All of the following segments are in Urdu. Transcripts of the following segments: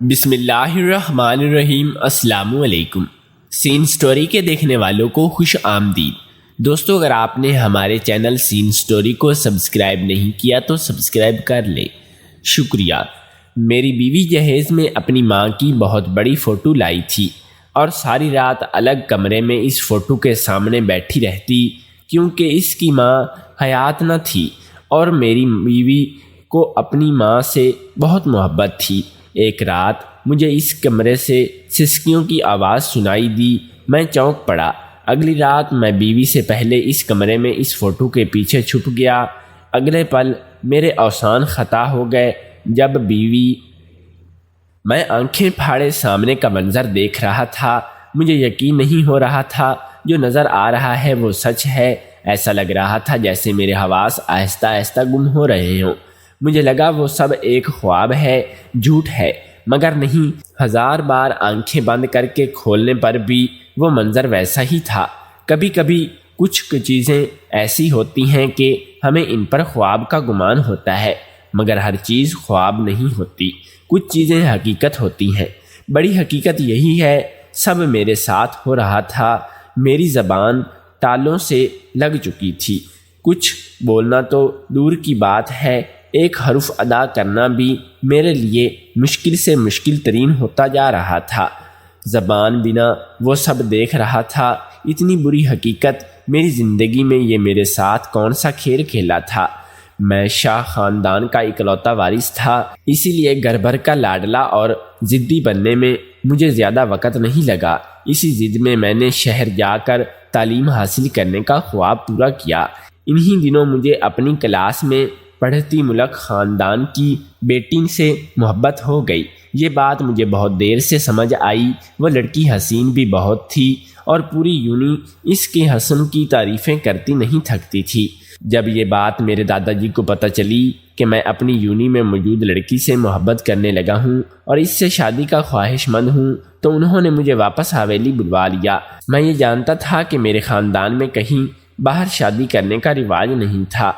بسم اللہ الرحمن الرحیم۔ السلام علیکم۔ سین سٹوری کے دیکھنے والوں کو خوش آمدید۔ دوستو، اگر آپ نے ہمارے چینل سین سٹوری کو سبسکرائب نہیں کیا تو سبسکرائب کر لیں، شکریہ۔ میری بیوی جہیز میں اپنی ماں کی بہت بڑی فوٹو لائی تھی اور ساری رات الگ کمرے میں اس فوٹو کے سامنے بیٹھی رہتی، کیونکہ اس کی ماں حیات نہ تھی اور میری بیوی کو اپنی ماں سے بہت محبت تھی۔ ایک رات مجھے اس کمرے سے سسکیوں کی آواز سنائی دی۔ میں چونک پڑا۔ اگلی رات میں بیوی سے پہلے اس کمرے میں اس فوٹو کے پیچھے چھپ گیا۔ اگلے پل میرے اوسان خطا ہو گئے جب میں آنکھیں پھاڑے سامنے کا منظر دیکھ رہا تھا۔ مجھے یقین نہیں ہو رہا تھا جو نظر آ رہا ہے وہ سچ ہے۔ ایسا لگ رہا تھا جیسے میرے حواس آہستہ آہستہ گم ہو رہے ہوں۔ مجھے لگا وہ سب ایک خواب ہے، جھوٹ ہے، مگر نہیں۔ ہزار بار آنکھیں بند کر کے کھولنے پر بھی وہ منظر ویسا ہی تھا۔ کبھی کبھی کچھ چیزیں ایسی ہوتی ہیں کہ ہمیں ان پر خواب کا گمان ہوتا ہے، مگر ہر چیز خواب نہیں ہوتی۔ کچھ چیزیں حقیقت ہوتی ہیں۔ بڑی حقیقت یہی ہے، سب میرے ساتھ ہو رہا تھا۔ میری زبان تالوں سے لگ چکی تھی۔ کچھ بولنا تو دور کی بات ہے، ایک حرف ادا کرنا بھی میرے لیے مشکل سے مشکل ترین ہوتا جا رہا تھا۔ زبان بنا وہ سب دیکھ رہا تھا۔ اتنی بری حقیقت میری زندگی میں یہ میرے ساتھ کون سا کھیل کھیلا تھا؟ میں شاہ خاندان کا اکلوتا وارث تھا، اسی لیے گھر بھر کا لاڈلا اور ضدی بننے میں مجھے زیادہ وقت نہیں لگا۔ اسی ضد میں میں نے شہر جا کر تعلیم حاصل کرنے کا خواب پورا کیا۔ انہی دنوں مجھے اپنی کلاس میں پڑھتی ملک خاندان کی بیٹی سے محبت ہو گئی۔ یہ بات مجھے بہت دیر سے سمجھ آئی۔ وہ لڑکی حسین بھی بہت تھی اور پوری یونی اس کے حسن کی تعریفیں کرتی نہیں تھکتی تھی۔ جب یہ بات میرے دادا جی کو پتہ چلی کہ میں اپنی یونی میں موجود لڑکی سے محبت کرنے لگا ہوں اور اس سے شادی کا خواہش مند ہوں، تو انہوں نے مجھے واپس حویلی بلوا لیا۔ میں یہ جانتا تھا کہ میرے خاندان میں کہیں باہر شادی کرنے کا رواج نہیں تھا،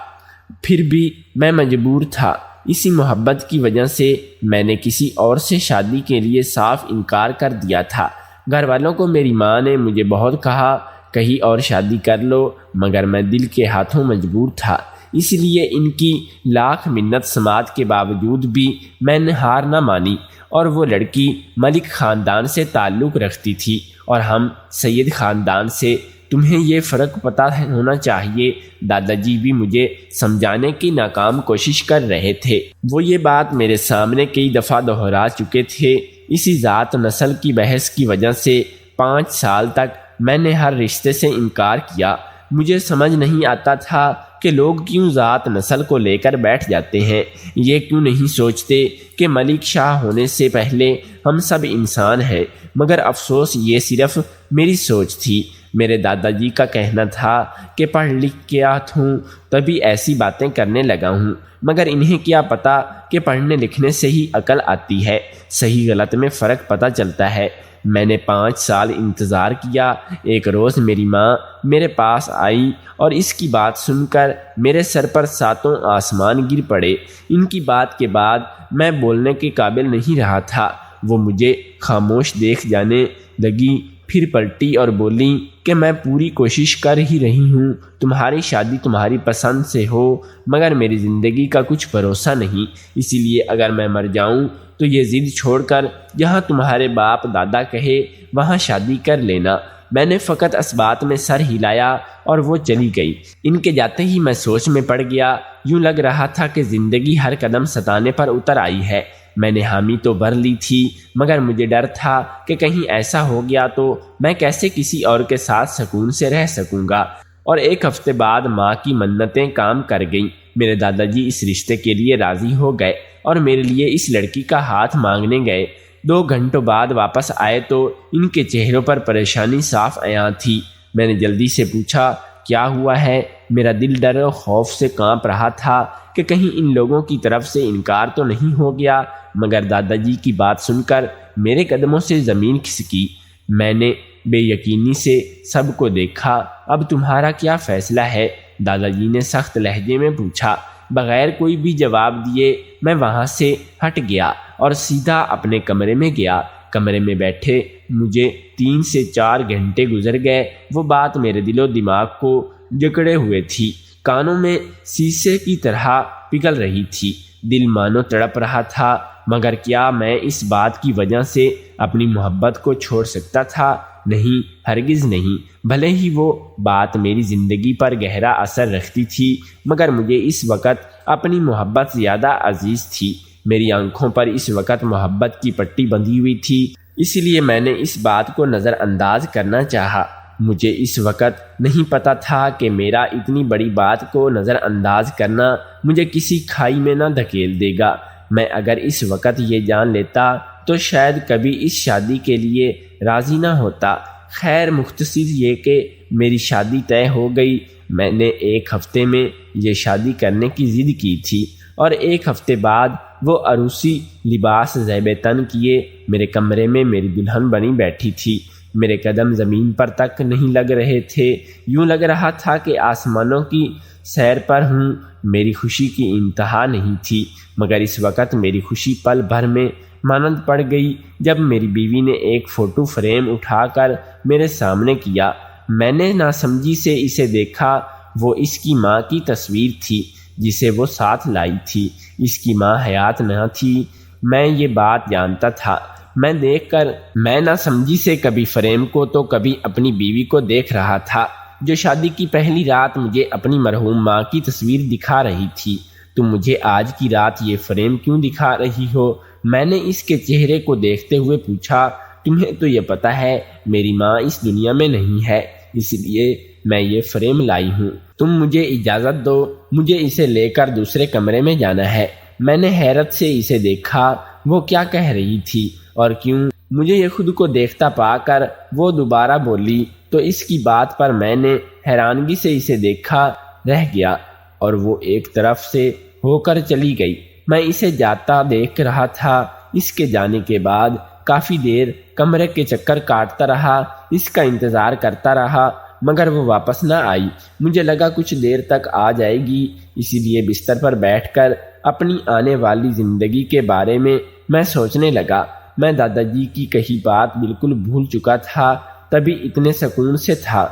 پھر بھی میں مجبور تھا۔ اسی محبت کی وجہ سے میں نے کسی اور سے شادی کے لیے صاف انکار کر دیا تھا۔ گھر والوں کو میری ماں نے مجھے بہت کہا کہیں اور شادی کر لو، مگر میں دل کے ہاتھوں مجبور تھا۔ اس لیے ان کی لاکھ منت سماعت کے باوجود بھی میں نے ہار نہ مانی، اور وہ لڑکی ملک خاندان سے تعلق رکھتی تھی اور ہم سید خاندان سے۔ تمہیں یہ فرق پتہ ہونا چاہیے۔ دادا جی بھی مجھے سمجھانے کی ناکام کوشش کر رہے تھے۔ وہ یہ بات میرے سامنے کئی دفعہ دہرا چکے تھے۔ اسی ذات نسل کی بحث کی وجہ سے 5 سال تک میں نے ہر رشتے سے انکار کیا۔ مجھے سمجھ نہیں آتا تھا کہ لوگ کیوں ذات نسل کو لے کر بیٹھ جاتے ہیں۔ یہ کیوں نہیں سوچتے کہ ملک شاہ ہونے سے پہلے ہم سب انسان ہیں؟ مگر افسوس یہ صرف میری سوچ تھی۔ میرے دادا جی کا کہنا تھا کہ پڑھ لکھ گیا ہوں تبھی ایسی باتیں کرنے لگا ہوں، مگر انہیں کیا پتہ کہ پڑھنے لکھنے سے ہی عقل آتی ہے، صحیح غلط میں فرق پتہ چلتا ہے۔ میں نے 5 سال انتظار کیا۔ ایک روز میری ماں میرے پاس آئی اور اس کی بات سن کر میرے سر پر 7 آسمان گر پڑے۔ ان کی بات کے بعد میں بولنے کے قابل نہیں رہا تھا۔ وہ مجھے خاموش دیکھ جانے لگی، پھر پلٹی اور بولی کہ میں پوری کوشش کر ہی رہی ہوں، تمہاری شادی تمہاری پسند سے ہو، مگر میری زندگی کا کچھ بھروسہ نہیں، اسی لیے اگر میں مر جاؤں تو یہ ضد چھوڑ کر جہاں تمہارے باپ دادا کہے وہاں شادی کر لینا۔ میں نے فقط اس بات میں سر ہلایا اور وہ چلی گئی۔ ان کے جاتے ہی میں سوچ میں پڑ گیا۔ یوں لگ رہا تھا کہ زندگی ہر قدم ستانے پر اتر آئی ہے۔ میں نے حامی تو بھر لی تھی، مگر مجھے ڈر تھا کہ کہیں ایسا ہو گیا تو میں کیسے کسی اور کے ساتھ سکون سے رہ سکوں گا۔ اور 1 ہفتے بعد ماں کی منتیں کام کر گئیں۔ میرے دادا جی اس رشتے کے لیے راضی ہو گئے اور میرے لیے اس لڑکی کا ہاتھ مانگنے گئے۔ 2 گھنٹوں بعد واپس آئے تو ان کے چہروں پر پریشانی صاف عیاں تھی۔ میں نے جلدی سے پوچھا کیا ہوا ہے؟ میرا دل ڈر و خوف سے کانپ رہا تھا کہ کہیں ان لوگوں کی طرف سے انکار تو نہیں ہو گیا، مگر دادا جی کی بات سن کر میرے قدموں سے زمین کھسکی۔ میں نے بے یقینی سے سب کو دیکھا۔ اب تمہارا کیا فیصلہ ہے؟ دادا جی نے سخت لہجے میں پوچھا۔ بغیر کوئی بھی جواب دیے میں وہاں سے ہٹ گیا اور سیدھا اپنے کمرے میں گیا۔ کمرے میں بیٹھے مجھے 3 سے 4 گھنٹے گزر گئے۔ وہ بات میرے دل و دماغ کو جکڑے ہوئے تھی، کانوں میں سیسے کی طرح پگھل رہی تھی، دل مانو تڑپ رہا تھا۔ مگر کیا میں اس بات کی وجہ سے اپنی محبت کو چھوڑ سکتا تھا؟ نہیں، ہرگز نہیں۔ بھلے ہی وہ بات میری زندگی پر گہرا اثر رکھتی تھی، مگر مجھے اس وقت اپنی محبت زیادہ عزیز تھی۔ میری آنکھوں پر اس وقت محبت کی پٹی بندھی ہوئی تھی، اس لیے میں نے اس بات کو نظر انداز کرنا چاہا۔ مجھے اس وقت نہیں پتہ تھا کہ میرا اتنی بڑی بات کو نظر انداز کرنا مجھے کسی کھائی میں نہ دھکیل دے گا۔ میں اگر اس وقت یہ جان لیتا تو شاید کبھی اس شادی کے لیے راضی نہ ہوتا۔ خیر، مختصر یہ کہ میری شادی طے ہو گئی۔ میں نے 1 ہفتے میں یہ شادی کرنے کی ضد کی تھی، اور 1 ہفتے بعد وہ عروسی لباس زیب تن کیے میرے کمرے میں میری دلہن بنی بیٹھی تھی۔ میرے قدم زمین پر تک نہیں لگ رہے تھے، یوں لگ رہا تھا کہ آسمانوں کی سیر پر ہوں۔ میری خوشی کی انتہا نہیں تھی، مگر اس وقت میری خوشی پل بھر میں مانند پڑ گئی جب میری بیوی نے ایک فوٹو فریم اٹھا کر میرے سامنے کیا۔ میں نے ناسمجھی سے اسے دیکھا۔ وہ اس کی ماں کی تصویر تھی جسے وہ ساتھ لائی تھی۔ اس کی ماں حیات نہ تھی، میں یہ بات جانتا تھا۔ میں دیکھ کر میں ناسمجھی سے کبھی فریم کو تو کبھی اپنی بیوی کو دیکھ رہا تھا، جو شادی کی پہلی رات مجھے اپنی مرحوم ماں کی تصویر دکھا رہی تھی۔ تم مجھے آج کی رات یہ فریم کیوں دکھا رہی ہو؟ میں نے اس کے چہرے کو دیکھتے ہوئے پوچھا۔ تمہیں تو یہ پتہ ہے میری ماں اس دنیا میں نہیں ہے، اس لیے میں یہ فریم لائی ہوں۔ تم مجھے اجازت دو، مجھے اسے لے کر دوسرے کمرے میں جانا ہے۔ میں نے حیرت سے اسے دیکھا، وہ کیا کہہ رہی تھی اور کیوں؟ مجھے یہ خود کو دیکھتا پا کر وہ دوبارہ بولی تو اس کی بات پر میں نے حیرانگی سے اسے دیکھا رہ گیا، اور وہ ایک طرف سے ہو کر چلی گئی۔ میں اسے جاتا دیکھ رہا تھا۔ اس کے جانے کے بعد کافی دیر کمرے کے چکر کاٹتا رہا، اس کا انتظار کرتا رہا، مگر وہ واپس نہ آئی۔ مجھے لگا کچھ دیر تک آ جائے گی، اسی لیے بستر پر بیٹھ کر اپنی آنے والی زندگی کے بارے میں سوچنے لگا۔ میں دادا جی کی کہی بات بالکل بھول چکا تھا، تبھی اتنے سکون سے تھا،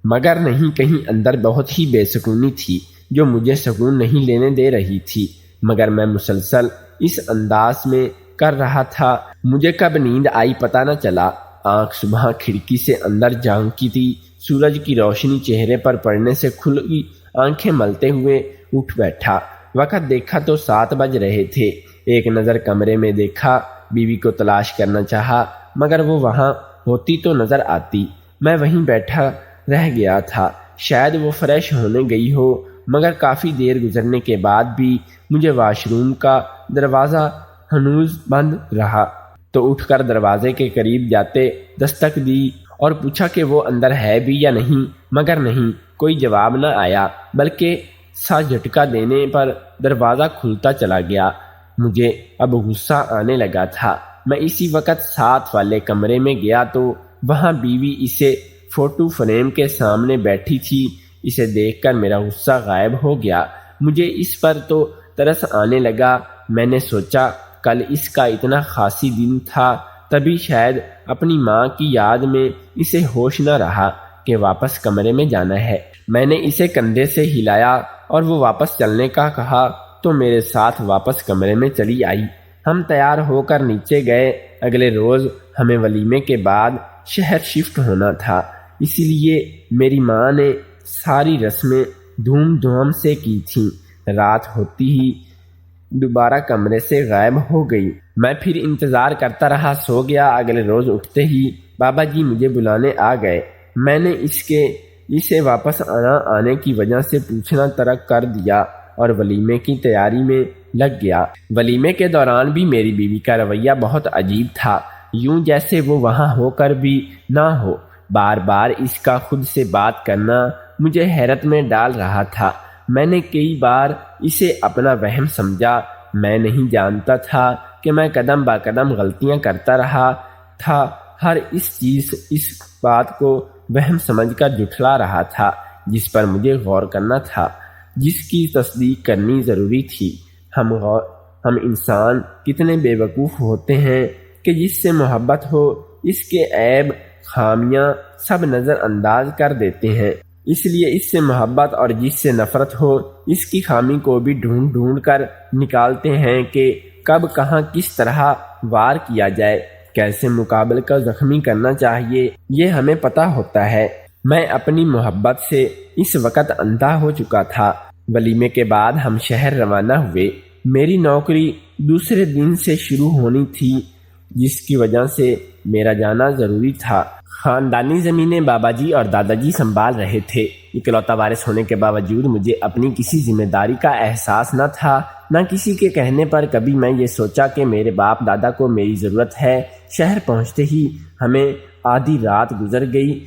مگر نہیں، کہیں اندر بہت ہی بے سکونی تھی جو مجھے سکون نہیں لینے دے رہی تھی۔ مگر میں مسلسل اس انداز میں کر رہا تھا۔ مجھے کب نیند آئی پتہ نہ چلا۔ آنکھ صبح کھڑکی سے اندر جھانکی تھی، سورج کی روشنی چہرے پر پڑنے سے کھلی آنکھیں ملتے ہوئے اٹھ بیٹھا۔ وقت دیکھا تو 7 بج رہے تھے۔ ایک نظر کمرے میں دیکھا، بیوی کو تلاش کرنا چاہا، مگر وہ وہاں ہوتی تو نظر آتی۔ میں وہیں بیٹھا رہ گیا تھا، شاید وہ فریش ہونے گئی ہو، مگر کافی دیر گزرنے کے بعد بھی مجھے واش روم کا دروازہ ہنوز بند رہا، تو اٹھ کر دروازے کے قریب جاتے دستک دی اور پوچھا کہ وہ اندر ہے بھی یا نہیں، مگر نہیں، کوئی جواب نہ آیا، بلکہ سا جھٹکا دینے پر دروازہ کھلتا چلا گیا۔ مجھے اب غصہ آنے لگا تھا۔ میں اسی وقت ساتھ والے کمرے میں گیا تو وہاں بیوی اسے فوٹو فریم کے سامنے بیٹھی تھی۔ اسے دیکھ کر میرا غصہ غائب ہو گیا۔ مجھے اس پر تو ترس آنے لگا۔ میں نے سوچا کل اس کا اتنا خاصی دن تھا، تبھی شاید اپنی ماں کی یاد میں اسے ہوش نہ رہا کہ واپس کمرے میں جانا ہے۔ میں نے اسے کندھے سے ہلایا اور وہ واپس چلنے کا کہا تو میرے ساتھ واپس کمرے میں چلی آئی۔ ہم تیار ہو کر نیچے گئے۔ اگلے روز ہمیں ولیمے کے بعد شہر شفٹ ہونا تھا، اسی لیے میری ماں نے ساری رسمیں دھوم دھام سے کی تھیں۔ رات ہوتی ہی دوبارہ کمرے سے غائب ہو گئی۔ میں پھر انتظار کرتا رہا، سو گیا۔ اگلے روز اٹھتے ہی بابا جی مجھے بلانے آ گئے۔ میں نے اسے واپس آنے کی وجہ سے پوچھنا ترک کر دیا اور ولیمے کی تیاری میں لگ گیا۔ ولیمے کے دوران بھی میری بیوی کا رویہ بہت عجیب تھا، یوں جیسے وہ وہاں ہو کر بھی نہ ہو۔ بار بار اس کا خود سے بات کرنا مجھے حیرت میں ڈال رہا تھا۔ میں نے کئی بار اسے اپنا وہم سمجھا۔ میں نہیں جانتا تھا کہ میں قدم با قدم غلطیاں کرتا رہا تھا، ہر اس بات کو وہم سمجھ کر جھٹلا رہا تھا جس پر مجھے غور کرنا تھا، جس کی تصدیق کرنی ضروری تھی۔ ہم انسان کتنے بے وقوف ہوتے ہیں کہ جس سے محبت ہو اس کے عیب خامیاں سب نظر انداز کر دیتے ہیں، اس لیے اس سے محبت اور جس سے نفرت ہو اس کی خامی کو بھی ڈھونڈ ڈھونڈ کر نکالتے ہیں کہ کب کہاں کس طرح وار کیا جائے، کیسے مقابل کا زخمی کرنا چاہیے، یہ ہمیں پتہ ہوتا ہے۔ میں اپنی محبت سے اس وقت اندھا ہو چکا تھا۔ ولیمے کے بعد ہم شہر روانہ ہوئے۔ میری نوکری دوسرے دن سے شروع ہونی تھی، جس کی وجہ سے میرا جانا ضروری تھا۔ خاندانی زمینیں بابا جی اور دادا جی سنبھال رہے تھے۔ اکلوتا وارث ہونے کے باوجود مجھے اپنی کسی ذمہ داری کا احساس نہ تھا، نہ کسی کے کہنے پر کبھی میں یہ سوچا کہ میرے باپ دادا کو میری ضرورت ہے۔ شہر پہنچتے ہی ہمیں آدھی رات گزر گئی۔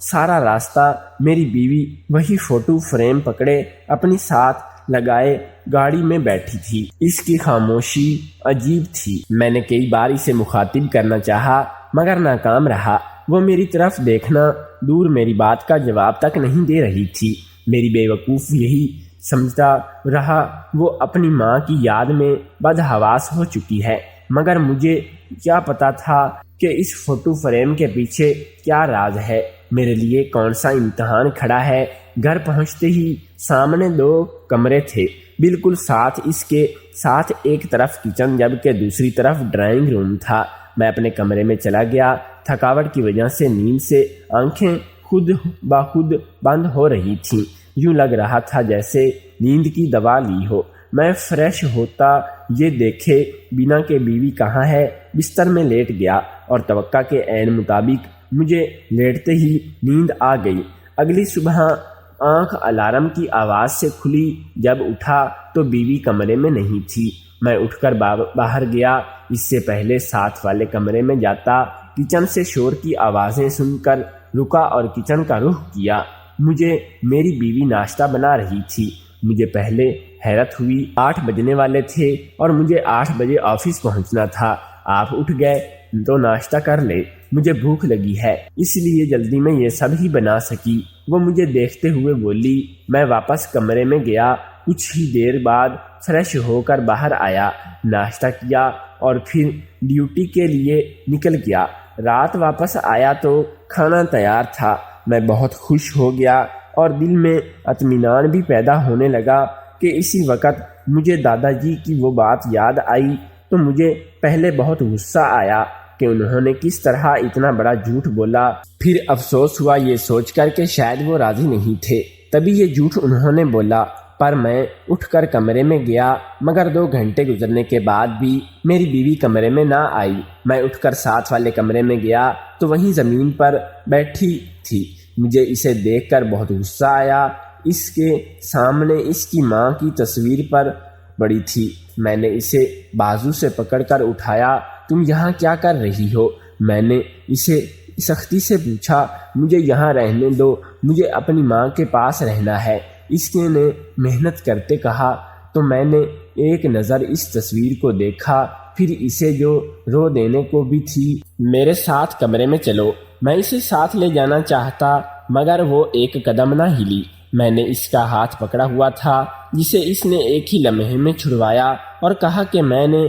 سارا راستہ میری بیوی وہی فوٹو فریم پکڑے اپنی ساتھ لگائے گاڑی میں بیٹھی تھی۔ اس کی خاموشی عجیب تھی۔ میں نے کئی بار اسے مخاطب کرنا چاہا مگر ناکام رہا۔ وہ میری طرف دیکھنا دور میری بات کا جواب تک نہیں دے رہی تھی۔ میری بے وقوف یہی سمجھتا رہا وہ اپنی ماں کی یاد میں بدحواس ہو چکی ہے، مگر مجھے کیا پتا تھا کہ اس فوٹو فریم کے پیچھے کیا راز ہے، میرے لیے کون سا امتحان کھڑا ہے۔ گھر پہنچتے ہی سامنے 2 کمرے تھے، بالکل ساتھ اس کے ساتھ ایک طرف کچن جبکہ دوسری طرف ڈرائنگ روم تھا۔ میں اپنے کمرے میں چلا گیا۔ تھکاوٹ کی وجہ سے نیند سے آنکھیں خود بخود بند ہو رہی تھیں، یوں لگ رہا تھا جیسے نیند کی دوا لی ہو۔ میں فریش ہوتا یہ دیکھے بنا کہ بیوی کہاں ہے بستر میں لیٹ گیا، اور توقع کے عین مطابق مجھے لیٹتے ہی نیند آ گئی۔ اگلی صبح آنکھ الارم کی آواز سے کھلی۔ جب اٹھا تو بیوی کمرے میں نہیں تھی۔ میں اٹھ کر باہر گیا۔ اس سے پہلے ساتھ والے کمرے میں جاتا کچن سے شور کی آوازیں سن کر رکا اور کچن کا رخ کیا۔ مجھے میری بیوی ناشتہ بنا رہی تھی۔ مجھے پہلے حیرت ہوئی، 8 بجنے والے تھے اور مجھے 8 بجے آفس پہنچنا تھا۔ آپ اٹھ گئے تو ناشتہ کر لے، مجھے بھوک لگی ہے، اس لیے جلدی میں یہ سب ہی بنا سکی۔ وہ مجھے دیکھتے ہوئے بولی۔ میں واپس کمرے میں گیا۔ کچھ ہی دیر بعد فریش ہو کر باہر آیا، ناشتہ کیا اور پھر ڈیوٹی کے لیے نکل گیا۔ رات واپس آیا تو کھانا تیار تھا۔ میں بہت خوش ہو گیا اور دل میں اطمینان بھی پیدا ہونے لگا کہ اسی وقت مجھے دادا جی کی وہ بات یاد آئی تو مجھے پہلے بہت غصہ آیا کہ انہوں نے کس طرح اتنا بڑا جھوٹ بولا۔ پھر افسوس ہوا یہ سوچ کر کہ شاید وہ راضی نہیں تھے، تبھی یہ جھوٹ انہوں نے بولا۔ پر میں اٹھ کر کمرے میں گیا، مگر 2 گھنٹے گزرنے کے بعد بھی میری بیوی کمرے میں نہ آئی۔ میں اٹھ کر ساتھ والے کمرے میں گیا تو وہیں زمین پر بیٹھی تھی۔ مجھے اسے دیکھ کر بہت غصہ آیا۔ اس کے سامنے اس کی ماں کی تصویر پر پڑی تھی۔ میں نے اسے بازو سے پکڑ کر اٹھایا۔ تم یہاں کیا کر رہی ہو؟ میں نے اسے سختی سے پوچھا۔ مجھے یہاں رہنے دو، مجھے اپنی ماں کے پاس رہنا ہے، اس نے محنت کرتے کہا۔ تو میں نے ایک نظر اس تصویر کو دیکھا، پھر اسے جو رو دینے کو بھی تھی۔ میرے ساتھ کمرے میں چلو۔ میں اسے ساتھ لے جانا چاہتا مگر وہ ایک قدم نہ ہلی۔ میں نے اس کا ہاتھ پکڑا ہوا تھا جسے اس نے ایک ہی لمحے میں چھڑوایا اور کہا کہ میں نے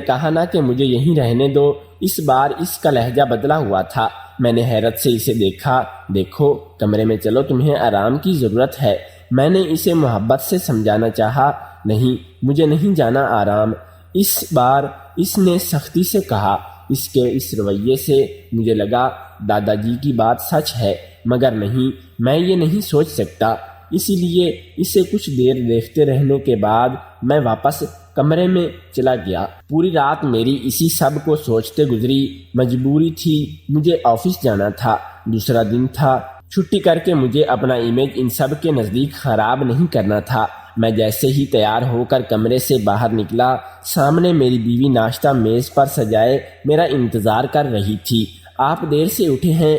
کہا نہ کہ مجھے یہیں رہنے دو۔ اس بار اس کا لہجہ بدلا ہوا تھا۔ میں نے حیرت سے اسے دیکھا۔ دیکھو کمرے میں چلو، تمہیں آرام کی ضرورت ہے۔ میں نے اسے محبت سے سمجھانا چاہا۔ نہیں، مجھے نہیں جانا آرام۔ اس بار اس نے سختی سے کہا۔ اس کے اس رویے سے مجھے لگا دادا جی کی بات سچ ہے، مگر نہیں، میں یہ نہیں سوچ سکتا۔ اسی لیے اسے کچھ دیر دیکھتے رہنے کے بعد میں واپس کمرے میں چلا گیا۔ پوری رات میری اسی سب کو سوچتے گزری۔ مجبوری تھی، مجھے آفس جانا تھا، دوسرا دن تھا۔ چھٹی کر کے مجھے اپنا امیج ان سب کے نزدیک خراب نہیں کرنا تھا۔ میں جیسے ہی تیار ہو کر کمرے سے باہر نکلا، سامنے میری بیوی ناشتہ میز پر سجائے میرا انتظار کر رہی تھی۔ آپ دیر سے اٹھے ہیں؟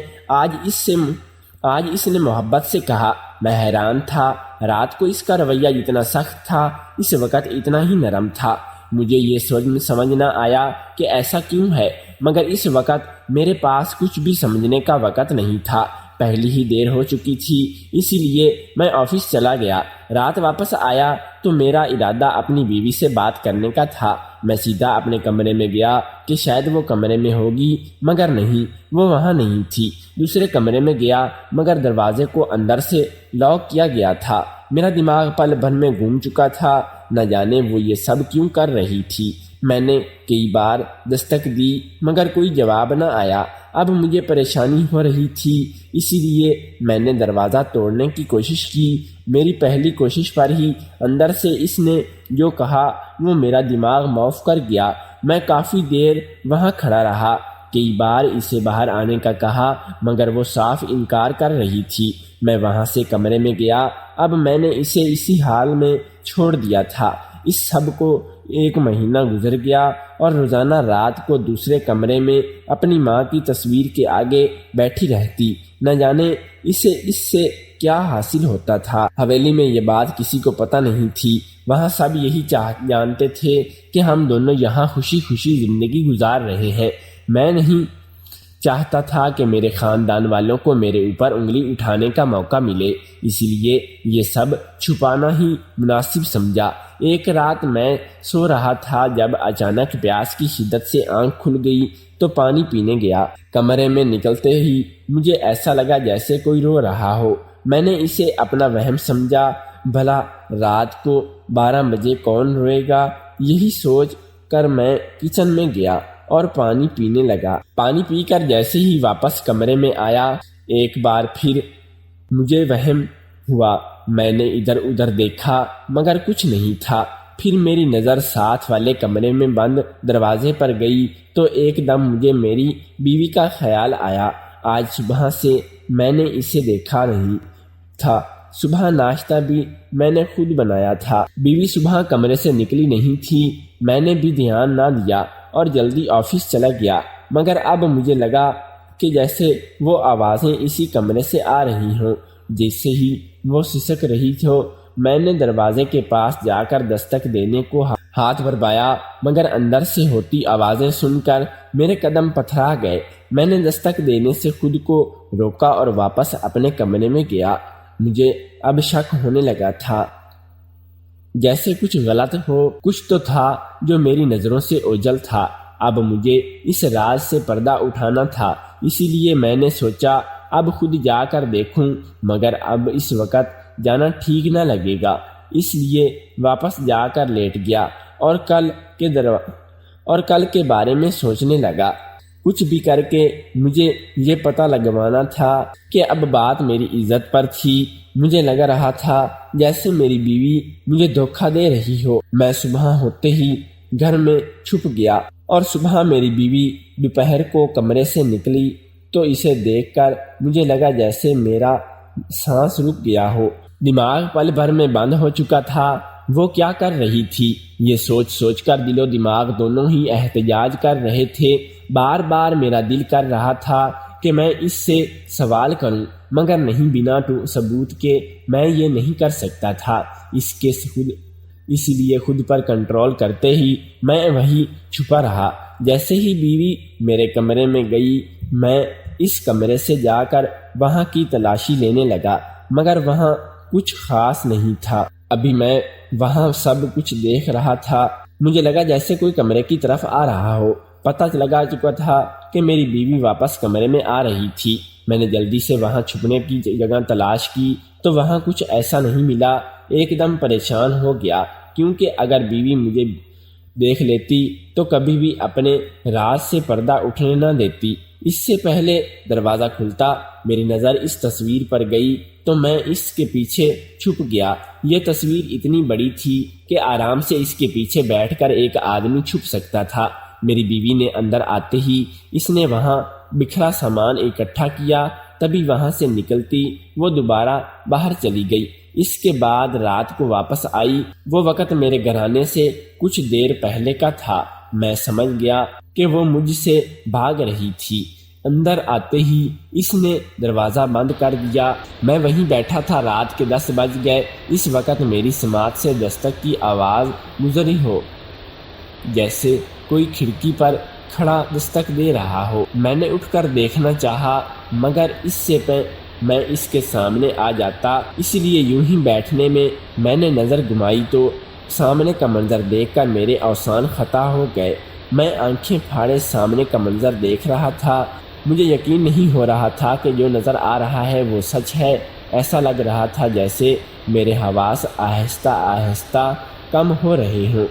آج اس نے محبت سے کہا۔ میں حیران تھا، رات کو اس کا رویہ جتنا سخت تھا اس وقت اتنا ہی نرم تھا۔ مجھے یہ سمجھ نہ آیا کہ ایسا کیوں ہے، مگر اس وقت میرے پاس کچھ بھی سمجھنے کا وقت نہیں تھا۔ پہلی ہی دیر ہو چکی تھی، اسی لیے میں آفس چلا گیا۔ رات واپس آیا تو میرا ارادہ اپنی بیوی سے بات کرنے کا تھا۔ میں سیدھا اپنے کمرے میں گیا کہ شاید وہ کمرے میں ہوگی، مگر نہیں، وہ وہاں نہیں تھی۔ دوسرے کمرے میں گیا مگر دروازے کو اندر سے لاک کیا گیا تھا۔ میرا دماغ پل بھر میں گھوم چکا تھا، نہ جانے وہ یہ سب کیوں کر رہی تھی۔ میں نے کئی بار دستک دی مگر کوئی جواب نہ آیا۔ اب مجھے پریشانی ہو رہی تھی، اسی لیے میں نے دروازہ توڑنے کی کوشش کی۔ میری پہلی کوشش پر ہی اندر سے اس نے جو کہا وہ میرا دماغ معاف کر گیا۔ میں کافی دیر وہاں کھڑا رہا، کئی بار اسے باہر آنے کا کہا مگر وہ صاف انکار کر رہی تھی۔ میں وہاں سے کمرے میں گیا۔ اب میں نے اسے اسی حال میں چھوڑ دیا تھا۔ اس سب کو 1 مہینہ گزر گیا اور روزانہ رات کو دوسرے کمرے میں اپنی ماں کی تصویر کے آگے بیٹھی رہتی۔ نہ جانے اسے اس سے کیا حاصل ہوتا تھا۔ حویلی میں یہ بات کسی کو پتہ نہیں تھی۔ وہاں سب یہی جانتے تھے کہ ہم دونوں یہاں خوشی خوشی زندگی گزار رہے ہیں۔ میں نہیں چاہتا تھا کہ میرے خاندان والوں کو میرے اوپر انگلی اٹھانے کا موقع ملے، اسی لیے یہ سب چھپانا ہی مناسب سمجھا۔ ایک رات میں سو رہا تھا جب اچانک پیاس کی شدت سے آنکھ کھل گئی تو پانی پینے گیا۔ کمرے میں نکلتے ہی مجھے ایسا لگا جیسے کوئی رو رہا ہو۔ میں نے اسے اپنا وہم سمجھا، بھلا رات کو 12 بجے کون روئے گا؟ یہی سوچ کر میں کچن میں گیا اور پانی پینے لگا۔ پانی پی کر جیسے ہی واپس کمرے میں آیا، ایک بار پھر مجھے وہم ہوا۔ میں نے ادھر ادھر دیکھا مگر کچھ نہیں تھا۔ پھر میری نظر ساتھ والے کمرے میں بند دروازے پر گئی تو ایک دم مجھے میری بیوی کا خیال آیا۔ آج صبح سے میں نے اسے دیکھا نہیں تھا۔ صبح ناشتہ بھی میں نے خود بنایا تھا۔ بیوی صبح کمرے سے نکلی نہیں تھی، میں نے بھی دھیان نہ دیا اور جلدی آفس چلا گیا۔ مگر اب مجھے لگا کہ جیسے وہ آوازیں اسی کمرے سے آ رہی ہوں، جیسے ہی وہ سسک رہی ہو۔ میں نے دروازے کے پاس جا کر دستک دینے کو ہاتھ بڑھایا مگر اندر سے ہوتی آوازیں سن کر میرے قدم پتھرا گئے۔ میں نے دستک دینے سے خود کو روکا اور واپس اپنے کمرے میں گیا۔ مجھے اب شک ہونے لگا تھا، جیسے کچھ غلط ہو۔ کچھ تو تھا جو میری نظروں سے اوجھل تھا۔ اب مجھے اس راز سے پردہ اٹھانا تھا، اسی لیے میں نے سوچا اب خود جا کر دیکھوں، مگر اب اس وقت جانا ٹھیک نہ لگے گا، اس لیے واپس جا کر لیٹ گیا اور کل کے بارے میں سوچنے لگا۔ کچھ بھی کر کے مجھے یہ پتہ لگوانا تھا کہ اب بات میری عزت پر تھی۔ مجھے لگ رہا تھا جیسے میری بیوی مجھے دھوکہ دے رہی ہو۔ میں صبح ہوتے ہی گھر میں چھپ گیا اور صبح میری بیوی دوپہر کو کمرے سے نکلی تو اسے دیکھ کر مجھے لگا جیسے میرا سانس رک گیا ہو۔ دماغ پل بھر میں بند ہو چکا تھا۔ وہ کیا کر رہی تھی؟ یہ سوچ کر دل و دماغ دونوں ہی احتجاج کر رہے تھے۔ بار بار میرا دل کر رہا تھا کہ میں اس سے سوال کروں، مگر نہیں، بنا ثبوت کے میں یہ نہیں کر سکتا تھا۔ اس لیے خود پر کنٹرول کرتے ہی میں وہیں چھپا رہا۔ جیسے ہی بیوی میرے کمرے میں گئی، میں اس کمرے سے جا کر وہاں کی تلاشی لینے لگا، مگر وہاں کچھ خاص نہیں تھا۔ ابھی میں وہاں سب کچھ دیکھ رہا تھا، مجھے لگا جیسے کوئی کمرے کی طرف آ رہا ہو۔ پتہ لگا چکا تھا کہ میری بیوی واپس کمرے میں آ رہی تھی۔ میں نے جلدی سے وہاں چھپنے کی جگہ تلاش کی تو وہاں کچھ ایسا نہیں ملا۔ ایک دم پریشان ہو گیا، کیونکہ اگر بیوی مجھے دیکھ لیتی تو کبھی بھی اپنے راز سے پردہ اٹھنے نہ دیتی۔ اس سے پہلے دروازہ کھلتا میری نظر اس تصویر پر گئی تو میں اس کے پیچھے چھپ گیا۔ یہ تصویر اتنی بڑی تھی کہ آرام سے اس کے پیچھے بیٹھ کر ایک آدمی چھپ سکتا تھا۔ میری بیوی نے اندر آتے ہی اس نے وہاں بکھرا سامان اکٹھا کیا، تبھی وہاں سے نکلتی وہ دوبارہ باہر چلی گئی۔ اس کے بعد رات کو واپس آئی۔ وہ وقت میرے گھرانے سے کچھ دیر پہلے کا تھا۔ میں سمجھ گیا کہ وہ مجھ سے بھاگ رہی تھی۔ اندر آتے ہی اس نے دروازہ بند کر دیا۔ میں وہیں بیٹھا تھا۔ رات کے 10 بج گئے۔ اس وقت میری سماعت سے دستک کی آواز گزری ہو، جیسے کوئی کھڑکی پر کھڑا دستک دے رہا ہو۔ میں نے اٹھ کر دیکھنا چاہا، مگر اس سے میں اس کے سامنے آ جاتا، اس لیے یوں ہی بیٹھنے میں نے نظر گھمائی تو سامنے کا منظر دیکھ کر میرے اوسان خطا ہو گئے۔ میں آنکھیں پھاڑے سامنے کا منظر دیکھ رہا تھا۔ مجھے یقین نہیں ہو رہا تھا کہ جو نظر آ رہا ہے وہ سچ ہے۔ ایسا لگ رہا تھا جیسے میرے حواس آہستہ آہستہ کم ہو رہے ہوں۔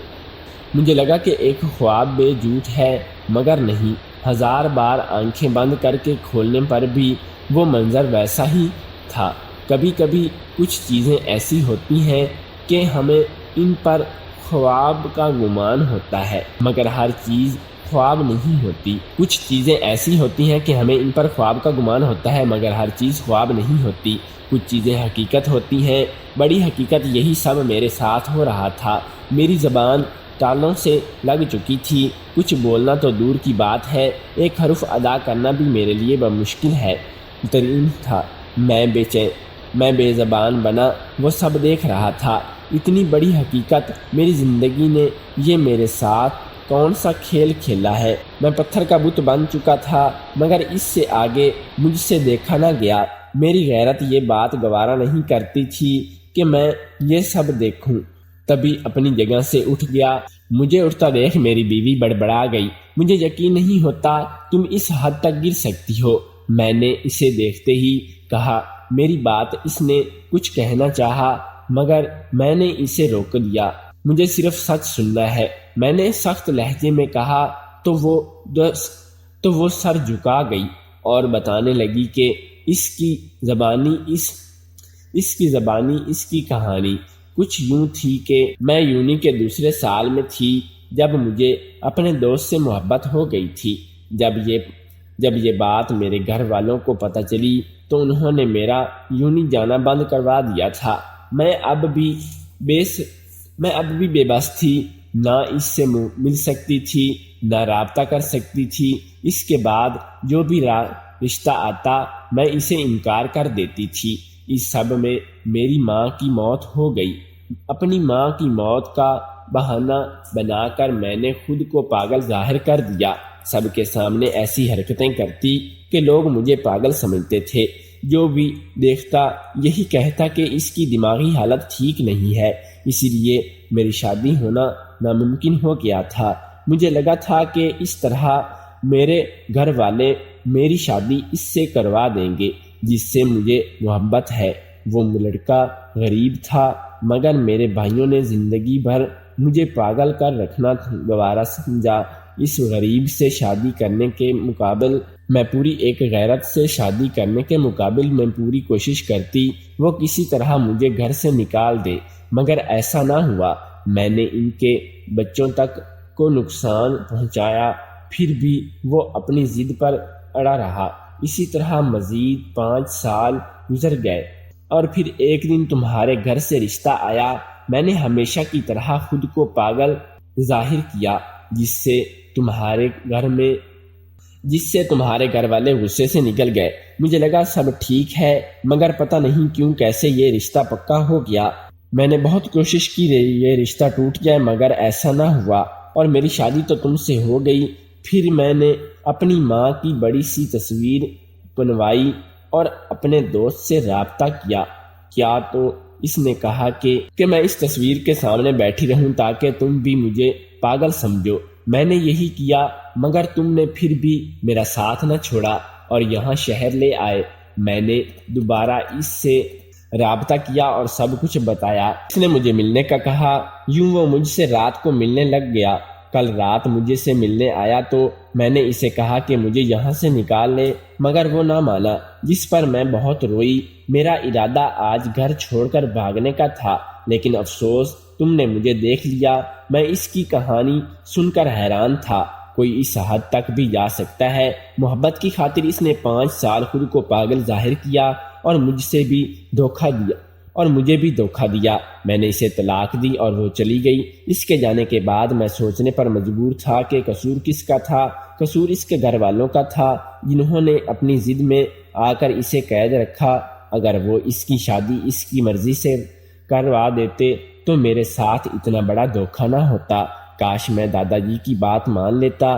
مجھے لگا کہ ایک خواب بے جھوٹ ہے، مگر نہیں۔ ہزار بار آنکھیں بند کر کے کھولنے پر بھی وہ منظر ویسا ہی تھا۔ کبھی کبھی کچھ چیزیں ایسی ہوتی ہیں کہ ہمیں ان پر خواب کا گمان ہوتا ہے، مگر ہر چیز خواب نہیں ہوتی۔ کچھ چیزیں ایسی ہوتی ہیں کہ ہمیں ان پر خواب کا گمان ہوتا ہے، مگر ہر چیز خواب نہیں ہوتی۔ کچھ چیزیں حقیقت ہوتی ہیں۔ بڑی حقیقت یہی سب میرے ساتھ ہو رہا تھا۔ میری زبان تالوں سے لگ چکی تھی۔ کچھ بولنا تو دور کی بات ہے، ایک حرف ادا کرنا بھی میرے لیے بمشکل ہے ترین تھا۔ میں بے زبان بنا، وہ سب دیکھ رہا تھا۔ اتنی بڑی حقیقت میری زندگی نے یہ میرے ساتھ کون سا کھیل کھیلا ہے؟ میں پتھر کا بت بن چکا تھا، مگر اس سے آگے مجھ سے دیکھا نہ گیا۔ میری غیرت یہ بات گوارا نہیں کرتی تھی کہ میں یہ سب دیکھوں۔ تبھی اپنی جگہ سے اٹھ گیا۔ مجھے اٹھتا دیکھ میری بیوی بڑبڑا گئی، مجھے یقین نہیں ہوتا تم اس حد تک گر سکتی ہو۔ میں نے اسے دیکھتے ہی کہا۔ میری بات اس نے کچھ کہنا چاہا، مگر میں نے اسے روک دیا۔ مجھے صرف سچ سننا ہے، میں نے سخت لہجے میں کہا تو وہ سر جھکا گئی اور بتانے لگی کہ اس کی زبانی اس کی کہانی کچھ یوں تھی کہ میں یونی کے دوسرے سال میں تھی جب مجھے اپنے دوست سے محبت ہو گئی تھی۔ جب یہ بات میرے گھر والوں کو پتہ چلی تو انہوں نے میرا یونی جانا بند کروا دیا تھا۔ میں اب بھی بے بس تھی، نہ اس سے مل سکتی تھی، نہ رابطہ کر سکتی تھی۔ اس کے بعد جو بھی رشتہ آتا میں اسے انکار کر دیتی تھی۔ اس سب میں میری ماں کی موت ہو گئی۔ اپنی ماں کی موت کا بہانہ بنا کر میں نے خود کو پاگل ظاہر کر دیا، سب کے سامنے ایسی حرکتیں کرتی کہ لوگ مجھے پاگل سمجھتے تھے۔ جو بھی دیکھتا یہی کہتا کہ اس کی دماغی حالت ٹھیک نہیں ہے، اسی لیے میری شادی ہونا ناممکن ہو گیا تھا۔ مجھے لگا تھا کہ اس طرح میرے گھر والے میری شادی اس سے کروا دیں گے جس سے مجھے محبت ہے۔ وہ لڑکا غریب تھا، مگر میرے بھائیوں نے زندگی بھر مجھے پاگل کر رکھنا گوارا سمجھا۔ اس غریب سے شادی کرنے کے مقابل میں پوری کوشش کرتی وہ کسی طرح مجھے گھر سے نکال دے، مگر ایسا نہ ہوا۔ میں نے ان کے بچوں تک کو نقصان پہنچایا، پھر بھی وہ اپنی ضد پر اڑا رہا۔ اسی طرح مزید 5 سال گزر گئے اور پھر ایک دن تمہارے گھر سے رشتہ آیا۔ میں نے ہمیشہ کی طرح خود کو پاگل ظاہر کیا، جس سے تمہارے گھر والے غصے سے نکل گئے۔ مجھے لگا سب ٹھیک ہے، مگر پتہ نہیں کیوں کیسے یہ رشتہ پکا ہو گیا۔ میں نے بہت کوشش کی یہ رشتہ ٹوٹ جائے، مگر ایسا نہ ہوا اور میری شادی تو تم سے ہو گئی۔ پھر میں نے اپنی ماں کی بڑی سی تصویر بنوائی اور اپنے دوست سے رابطہ کیا تو اس نے کہا کہ میں اس تصویر کے سامنے بیٹھی رہوں تاکہ تم بھی مجھے پاگل سمجھو۔ میں نے یہی کیا، مگر تم نے پھر بھی میرا ساتھ نہ چھوڑا اور یہاں شہر لے آئے۔ میں نے دوبارہ اس سے رابطہ کیا اور سب کچھ بتایا۔ اس نے مجھے ملنے کا کہا، یوں وہ مجھ سے رات کو ملنے لگ گیا۔ کل رات مجھے سے ملنے آیا تو میں نے اسے کہا کہ مجھے یہاں سے نکال لے، مگر وہ نہ مانا، جس پر میں بہت روئی۔ میرا ارادہ آج گھر چھوڑ کر بھاگنے کا تھا، لیکن افسوس تم نے مجھے دیکھ لیا۔ میں اس کی کہانی سن کر حیران تھا، کوئی اس حد تک بھی جا سکتا ہے؟ محبت کی خاطر اس نے 5 سال خود کو پاگل ظاہر کیا اور مجھے بھی دھوکہ دیا۔ میں نے اسے طلاق دی اور وہ چلی گئی۔ اس کے جانے کے بعد میں سوچنے پر مجبور تھا کہ قصور کس کا تھا۔ قصور اس کے گھر والوں کا تھا، جنہوں نے اپنی ضد میں آ کر اسے قید رکھا۔ اگر وہ اس کی شادی اس کی مرضی سے کروا دیتے تو میرے ساتھ اتنا بڑا دھوکہ نہ ہوتا۔ کاش میں دادا جی کی بات مان لیتا،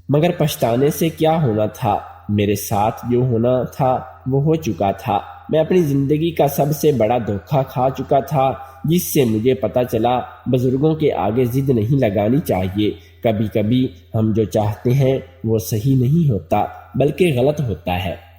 مگر پچھتانے سے کیا ہونا تھا۔ میرے ساتھ جو ہونا تھا وہ ہو چکا تھا۔ میں اپنی زندگی کا سب سے بڑا دھوکہ کھا چکا تھا، جس سے مجھے پتہ چلا بزرگوں کے آگے ضد نہیں لگانی چاہیے۔ کبھی کبھی ہم جو چاہتے ہیں وہ صحیح نہیں ہوتا بلکہ غلط ہوتا ہے۔